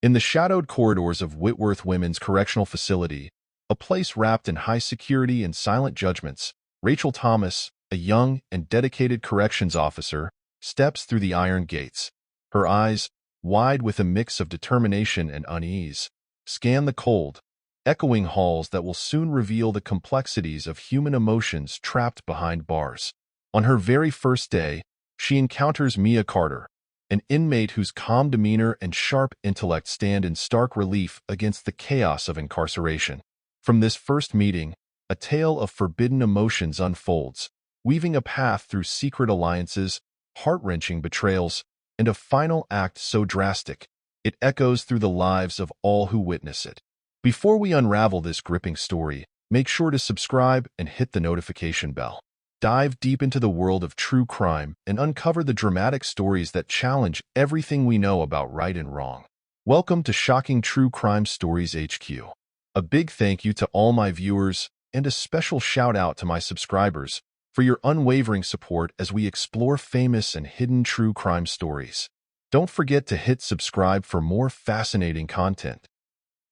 In the shadowed corridors of Whitworth Women's Correctional Facility, a place wrapped in high security and silent judgments, Rachel Thomas, a young and dedicated corrections officer, steps through the iron gates. Her eyes, wide with a mix of determination and unease, scan the cold, echoing halls that will soon reveal the complexities of human emotions trapped behind bars. On her very first day, she encounters Mia Carter, an inmate whose calm demeanor and sharp intellect stand in stark relief against the chaos of incarceration. From this first meeting, a tale of forbidden emotions unfolds, weaving a path through secret alliances, heart-wrenching betrayals, and a final act so drastic, it echoes through the lives of all who witness it. Before we unravel this gripping story, make sure to subscribe and hit the notification bell. Dive deep into the world of true crime and uncover the dramatic stories that challenge everything we know about right and wrong. Welcome to Shocking True Crime Stories HQ. A big thank you to all my viewers and a special shout out to my subscribers for your unwavering support as we explore famous and hidden true crime stories. Don't forget to hit subscribe for more fascinating content.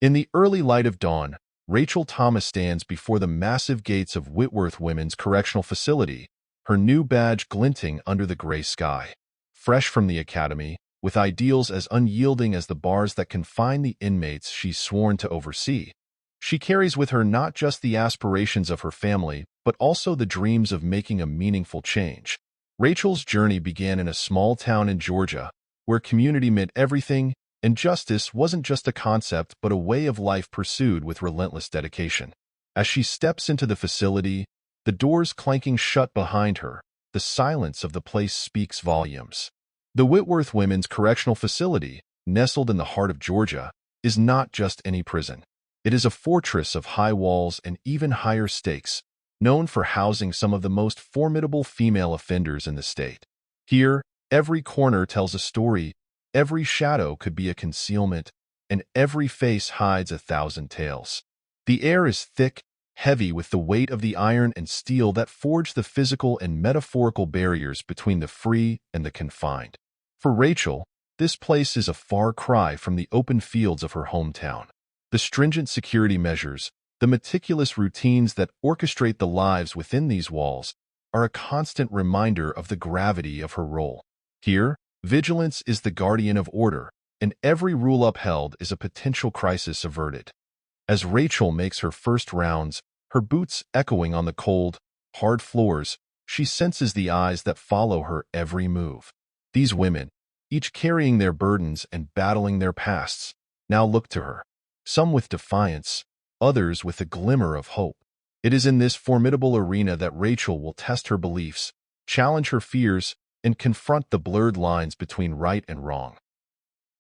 In the early light of dawn, Rachel Thomas stands before the massive gates of Whitworth Women's Correctional Facility, her new badge glinting under the gray sky. Fresh from the academy, with ideals as unyielding as the bars that confine the inmates she's sworn to oversee, she carries with her not just the aspirations of her family, but also the dreams of making a meaningful change. Rachel's journey began in a small town in Georgia, where community meant everything, and justice wasn't just a concept but a way of life pursued with relentless dedication. As she steps into the facility, the doors clanking shut behind her, the silence of the place speaks volumes. The Whitworth Women's Correctional Facility, nestled in the heart of Georgia, is not just any prison. It is a fortress of high walls and even higher stakes, known for housing some of the most formidable female offenders in the state. Here, every corner tells a story. Every shadow could be a concealment, and every face hides 1,000 tales. The air is thick, heavy with the weight of the iron and steel that forge the physical and metaphorical barriers between the free and the confined. For Rachel, this place is a far cry from the open fields of her hometown. The stringent security measures, the meticulous routines that orchestrate the lives within these walls, are a constant reminder of the gravity of her role. Here, vigilance is the guardian of order, and every rule upheld is a potential crisis averted. As Rachel makes her first rounds, her boots echoing on the cold, hard floors, she senses the eyes that follow her every move. These women, each carrying their burdens and battling their pasts, now look to her, some with defiance, others with a glimmer of hope. It is in this formidable arena that Rachel will test her beliefs, challenge her fears, and confront the blurred lines between right and wrong.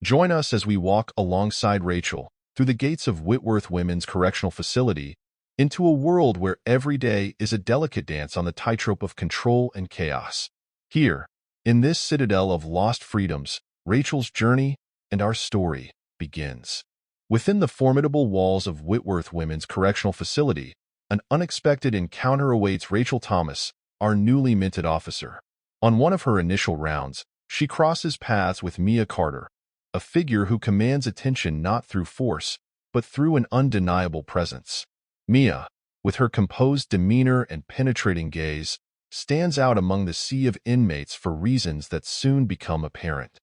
Join us as we walk alongside Rachel through the gates of Whitworth Women's Correctional Facility into a world where every day is a delicate dance on the tightrope of control and chaos. Here, in this citadel of lost freedoms, Rachel's journey and our story begins. Within the formidable walls of Whitworth Women's Correctional Facility, an unexpected encounter awaits Rachel Thomas, our newly minted officer. On one of her initial rounds, she crosses paths with Mia Carter, a figure who commands attention not through force, but through an undeniable presence. Mia, with her composed demeanor and penetrating gaze, stands out among the sea of inmates for reasons that soon become apparent.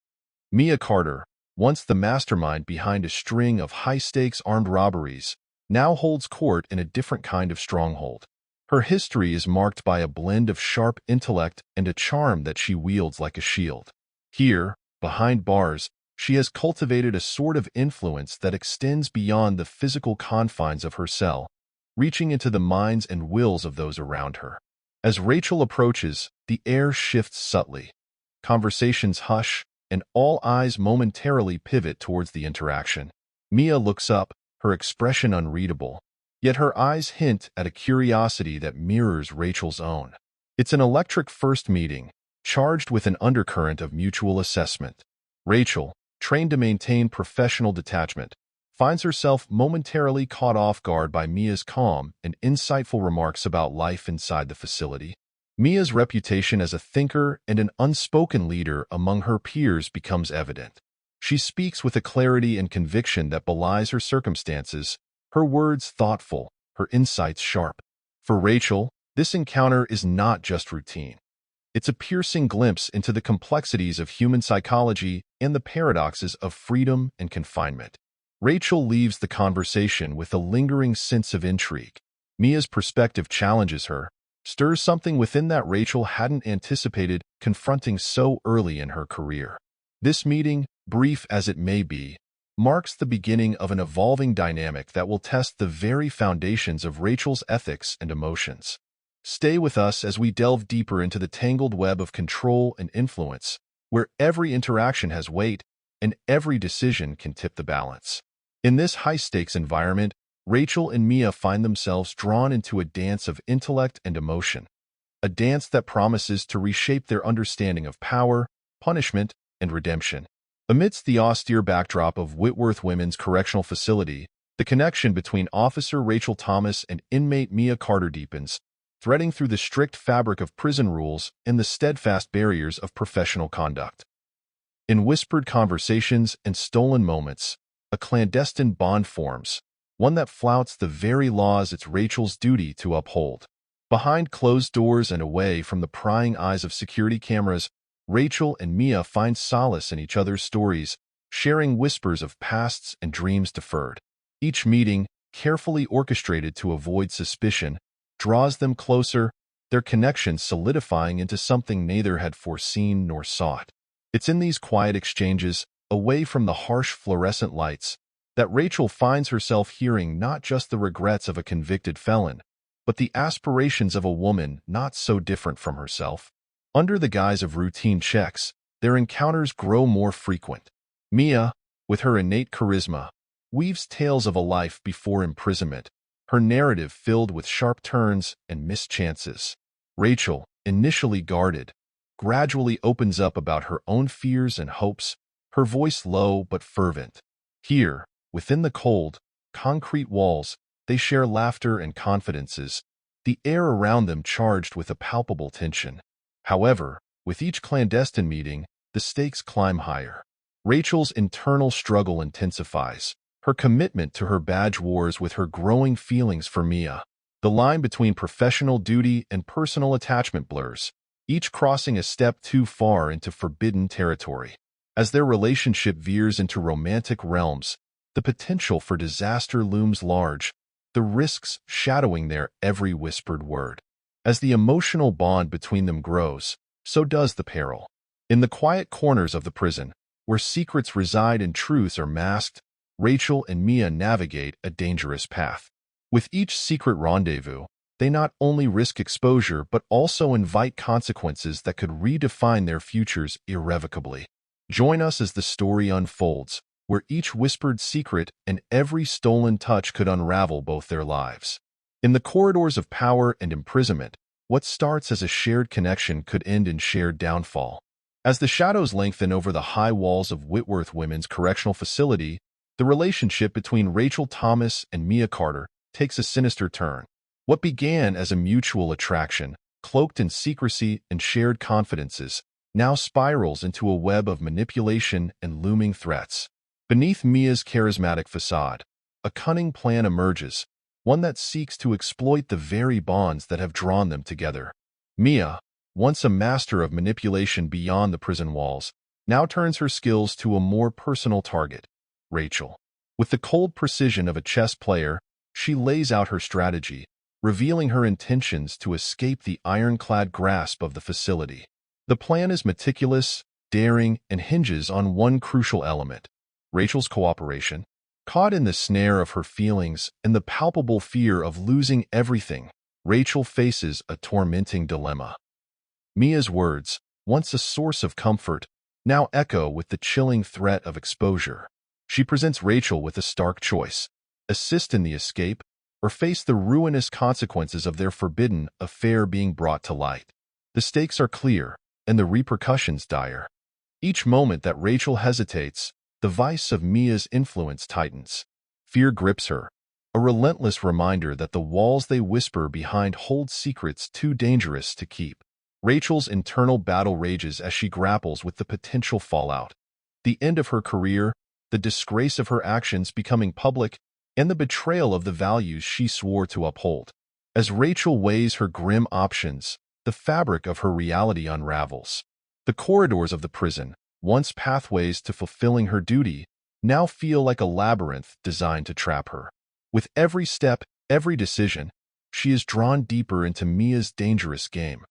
Mia Carter, once the mastermind behind a string of high-stakes armed robberies, now holds court in a different kind of stronghold. Her history is marked by a blend of sharp intellect and a charm that she wields like a shield. Here, behind bars, she has cultivated a sort of influence that extends beyond the physical confines of her cell, reaching into the minds and wills of those around her. As Rachel approaches, the air shifts subtly. Conversations hush, and all eyes momentarily pivot towards the interaction. Mia looks up, her expression unreadable, yet her eyes hint at a curiosity that mirrors Rachel's own. It's an electric first meeting, charged with an undercurrent of mutual assessment. Rachel, trained to maintain professional detachment, finds herself momentarily caught off guard by Mia's calm and insightful remarks about life inside the facility. Mia's reputation as a thinker and an unspoken leader among her peers becomes evident. She speaks with a clarity and conviction that belies her circumstances, her words thoughtful, her insights sharp. For Rachel, this encounter is not just routine. It's a piercing glimpse into the complexities of human psychology and the paradoxes of freedom and confinement. Rachel leaves the conversation with a lingering sense of intrigue. Mia's perspective challenges her, stirs something within that Rachel hadn't anticipated confronting so early in her career. This meeting, brief as it may be, marks the beginning of an evolving dynamic that will test the very foundations of Rachel's ethics and emotions. Stay with us as we delve deeper into the tangled web of control and influence, where every interaction has weight and every decision can tip the balance. In this high-stakes environment, Rachel and Mia find themselves drawn into a dance of intellect and emotion, a dance that promises to reshape their understanding of power, punishment, and redemption. Amidst the austere backdrop of Whitworth Women's Correctional Facility, the connection between Officer Rachel Thomas and inmate Mia Carter deepens, threading through the strict fabric of prison rules and the steadfast barriers of professional conduct. In whispered conversations and stolen moments, a clandestine bond forms, one that flouts the very laws it's Rachel's duty to uphold. Behind closed doors and away from the prying eyes of security cameras, Rachel and Mia find solace in each other's stories, sharing whispers of pasts and dreams deferred. Each meeting, carefully orchestrated to avoid suspicion, draws them closer, their connection solidifying into something neither had foreseen nor sought. It's in these quiet exchanges, away from the harsh fluorescent lights, that Rachel finds herself hearing not just the regrets of a convicted felon, but the aspirations of a woman not so different from herself. Under the guise of routine checks, their encounters grow more frequent. Mia, with her innate charisma, weaves tales of a life before imprisonment, her narrative filled with sharp turns and missed chances. Rachel, initially guarded, gradually opens up about her own fears and hopes, her voice low but fervent. Here, within the cold, concrete walls, they share laughter and confidences, the air around them charged with a palpable tension. However, with each clandestine meeting, the stakes climb higher. Rachel's internal struggle intensifies, her commitment to her badge wars with her growing feelings for Mia. The line between professional duty and personal attachment blurs, each crossing a step too far into forbidden territory. As their relationship veers into romantic realms, the potential for disaster looms large, the risks shadowing their every whispered word. As the emotional bond between them grows, so does the peril. In the quiet corners of the prison, where secrets reside and truths are masked, Rachel and Mia navigate a dangerous path. With each secret rendezvous, they not only risk exposure but also invite consequences that could redefine their futures irrevocably. Join us as the story unfolds, where each whispered secret and every stolen touch could unravel both their lives. In the corridors of power and imprisonment, what starts as a shared connection could end in shared downfall. As the shadows lengthen over the high walls of Whitworth Women's Correctional Facility, the relationship between Rachel Thomas and Mia Carter takes a sinister turn. What began as a mutual attraction, cloaked in secrecy and shared confidences, now spirals into a web of manipulation and looming threats. Beneath Mia's charismatic facade, a cunning plan emerges, one that seeks to exploit the very bonds that have drawn them together. Mia, once a master of manipulation beyond the prison walls, now turns her skills to a more personal target, Rachel. With the cold precision of a chess player, she lays out her strategy, revealing her intentions to escape the ironclad grasp of the facility. The plan is meticulous, daring, and hinges on one crucial element: Rachel's cooperation. Caught in the snare of her feelings and the palpable fear of losing everything, Rachel faces a tormenting dilemma. Mia's words, once a source of comfort, now echo with the chilling threat of exposure. She presents Rachel with a stark choice: assist in the escape, or face the ruinous consequences of their forbidden affair being brought to light. The stakes are clear, and the repercussions dire. Each moment that Rachel hesitates, the vice of Mia's influence tightens. Fear grips her, a relentless reminder that the walls they whisper behind hold secrets too dangerous to keep. Rachel's internal battle rages as she grapples with the potential fallout. The end of her career, the disgrace of her actions becoming public, and the betrayal of the values she swore to uphold. As Rachel weighs her grim options, the fabric of her reality unravels. The corridors of the prison, once pathways to fulfilling her duty, now feel like a labyrinth designed to trap her. With every step, every decision, she is drawn deeper into Mia's dangerous game,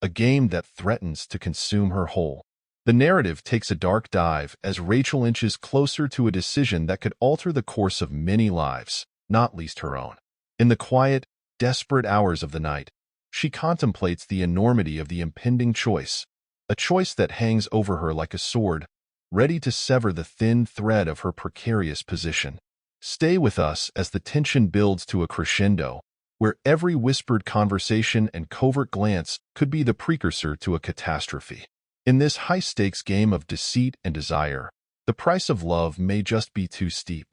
a game that threatens to consume her whole. The narrative takes a dark dive as Rachel inches closer to a decision that could alter the course of many lives, not least her own. In the quiet, desperate hours of the night, she contemplates the enormity of the impending choice, a choice that hangs over her like a sword, ready to sever the thin thread of her precarious position. Stay with us as the tension builds to a crescendo, where every whispered conversation and covert glance could be the precursor to a catastrophe. In this high-stakes game of deceit and desire, the price of love may just be too steep.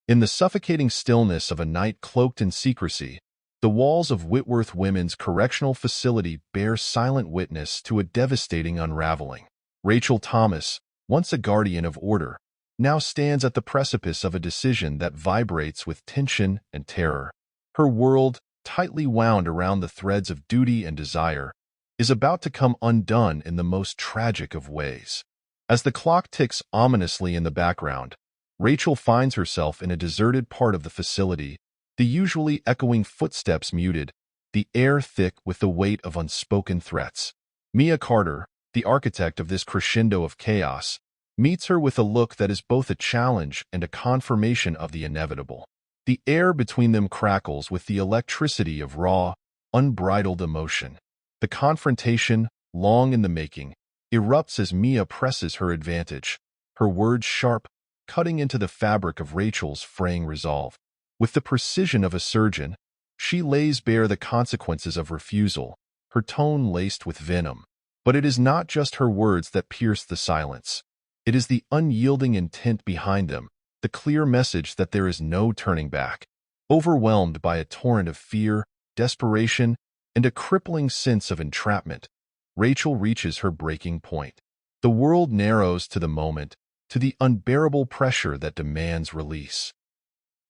In the suffocating stillness of a night cloaked in secrecy, the walls of Whitworth Women's Correctional Facility bear silent witness to a devastating unraveling. Rachel Thomas, once a guardian of order, now stands at the precipice of a decision that vibrates with tension and terror. Her world, tightly wound around the threads of duty and desire, is about to come undone in the most tragic of ways. As the clock ticks ominously in the background, Rachel finds herself in a deserted part of the facility, the usually echoing footsteps muted, the air thick with the weight of unspoken threats. Mia Carter, the architect of this crescendo of chaos, meets her with a look that is both a challenge and a confirmation of the inevitable. The air between them crackles with the electricity of raw, unbridled emotion. The confrontation, long in the making, erupts as Mia presses her advantage, her words sharp, cutting into the fabric of Rachel's fraying resolve. With the precision of a surgeon, she lays bare the consequences of refusal, her tone laced with venom. But it is not just her words that pierce the silence. It is the unyielding intent behind them, the clear message that there is no turning back. Overwhelmed by a torrent of fear, desperation, and a crippling sense of entrapment, Rachel reaches her breaking point. The world narrows to the moment, to the unbearable pressure that demands release.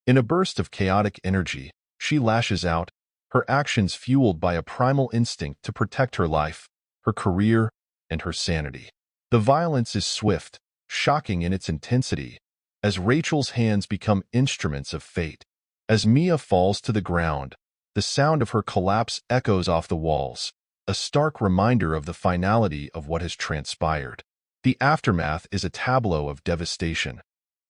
In a burst of chaotic energy, she lashes out, her actions fueled by a primal instinct to protect her life, her career, and her sanity. The violence is swift, shocking in its intensity, as Rachel's hands become instruments of fate. As Mia falls to the ground, the sound of her collapse echoes off the walls, a stark reminder of the finality of what has transpired. The aftermath is a tableau of devastation.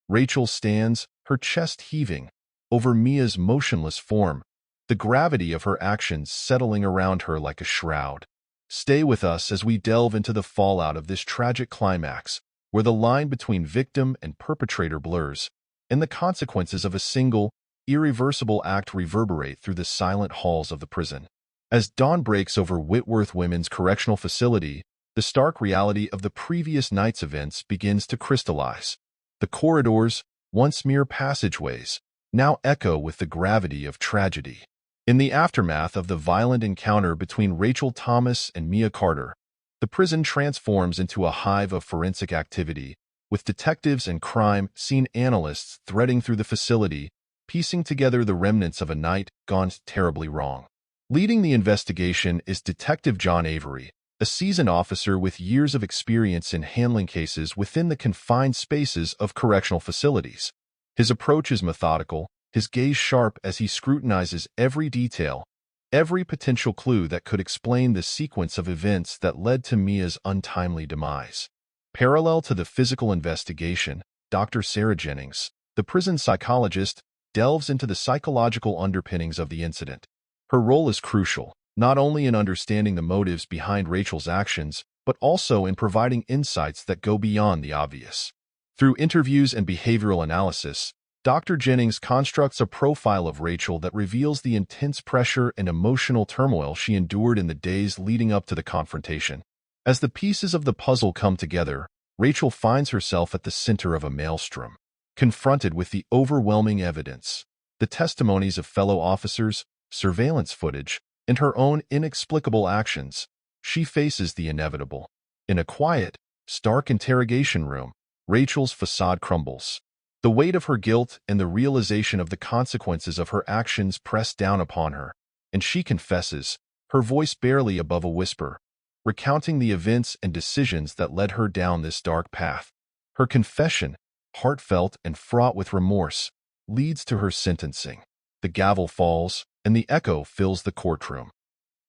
Rachel stands, her chest heaving, over Mia's motionless form, the gravity of her actions settling around her like a shroud. Stay with us as we delve into the fallout of this tragic climax, where the line between victim and perpetrator blurs, and the consequences of a single, irreversible act reverberate through the silent halls of the prison. As dawn breaks over Whitworth Women's Correctional Facility, the stark reality of the previous night's events begins to crystallize. The corridors, once mere passageways, now echo with the gravity of tragedy. In the aftermath of the violent encounter between Rachel Thomas and Mia Carter, the prison transforms into a hive of forensic activity, with detectives and crime scene analysts threading through the facility, piecing together the remnants of a night gone terribly wrong. Leading the investigation is Detective John Avery, a seasoned officer with years of experience in handling cases within the confined spaces of correctional facilities. His approach is methodical, his gaze sharp as he scrutinizes every detail, every potential clue that could explain the sequence of events that led to Mia's untimely demise. Parallel to the physical investigation, Dr. Sarah Jennings, the prison psychologist, delves into the psychological underpinnings of the incident. Her role is crucial, not only in understanding the motives behind Rachel's actions, but also in providing insights that go beyond the obvious. Through interviews and behavioral analysis, Dr. Jennings constructs a profile of Rachel that reveals the intense pressure and emotional turmoil she endured in the days leading up to the confrontation. As the pieces of the puzzle come together, Rachel finds herself at the center of a maelstrom. Confronted with the overwhelming evidence, the testimonies of fellow officers, surveillance footage, and her own inexplicable actions, she faces the inevitable. In a quiet, stark interrogation room, Rachel's facade crumbles. The weight of her guilt and the realization of the consequences of her actions press down upon her, and she confesses, her voice barely above a whisper, recounting the events and decisions that led her down this dark path. Her confession, heartfelt and fraught with remorse, leads to her sentencing. The gavel falls, and the echo fills the courtroom.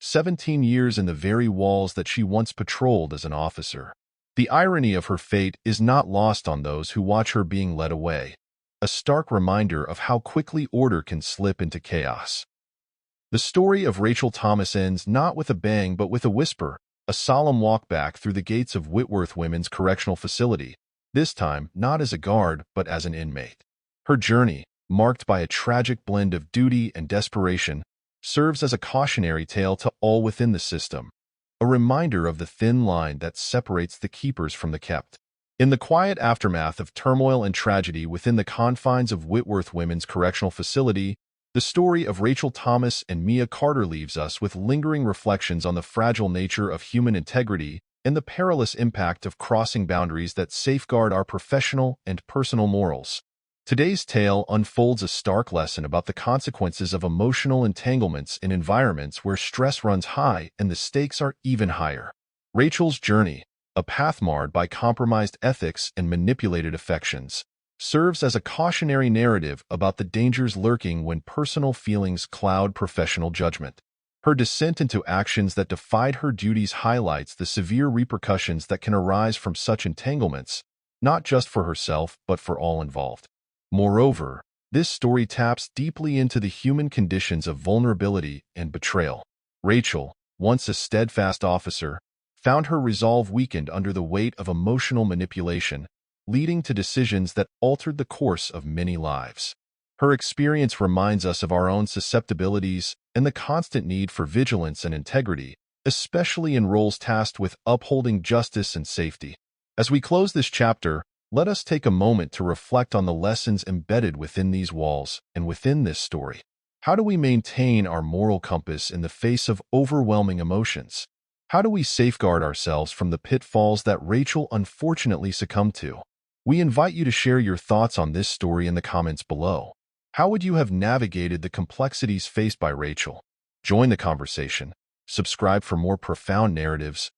17 years in the very walls that she once patrolled as an officer. The irony of her fate is not lost on those who watch her being led away, a stark reminder of how quickly order can slip into chaos. The story of Rachel Thomas ends not with a bang but with a whisper, a solemn walk back through the gates of Whitworth Women's Correctional Facility, this time not as a guard but as an inmate. Her journey, marked by a tragic blend of duty and desperation, serves as a cautionary tale to all within the system, a reminder of the thin line that separates the keepers from the kept. In the quiet aftermath of turmoil and tragedy within the confines of Whitworth Women's Correctional Facility, the story of Rachel Thomas and Mia Carter leaves us with lingering reflections on the fragile nature of human integrity and the perilous impact of crossing boundaries that safeguard our professional and personal morals. Today's tale unfolds a stark lesson about the consequences of emotional entanglements in environments where stress runs high and the stakes are even higher. Rachel's journey, a path marred by compromised ethics and manipulated affections, serves as a cautionary narrative about the dangers lurking when personal feelings cloud professional judgment. Her descent into actions that defied her duties highlights the severe repercussions that can arise from such entanglements, not just for herself but for all involved. Moreover, this story taps deeply into the human conditions of vulnerability and betrayal. Rachel, once a steadfast officer, found her resolve weakened under the weight of emotional manipulation, leading to decisions that altered the course of many lives. Her experience reminds us of our own susceptibilities and the constant need for vigilance and integrity, especially in roles tasked with upholding justice and safety. As we close this chapter, let us take a moment to reflect on the lessons embedded within these walls and within this story. How do we maintain our moral compass in the face of overwhelming emotions? How do we safeguard ourselves from the pitfalls that Rachel unfortunately succumbed to? We invite you to share your thoughts on this story in the comments below. How would you have navigated the complexities faced by Rachel? Join the conversation, subscribe for more profound narratives,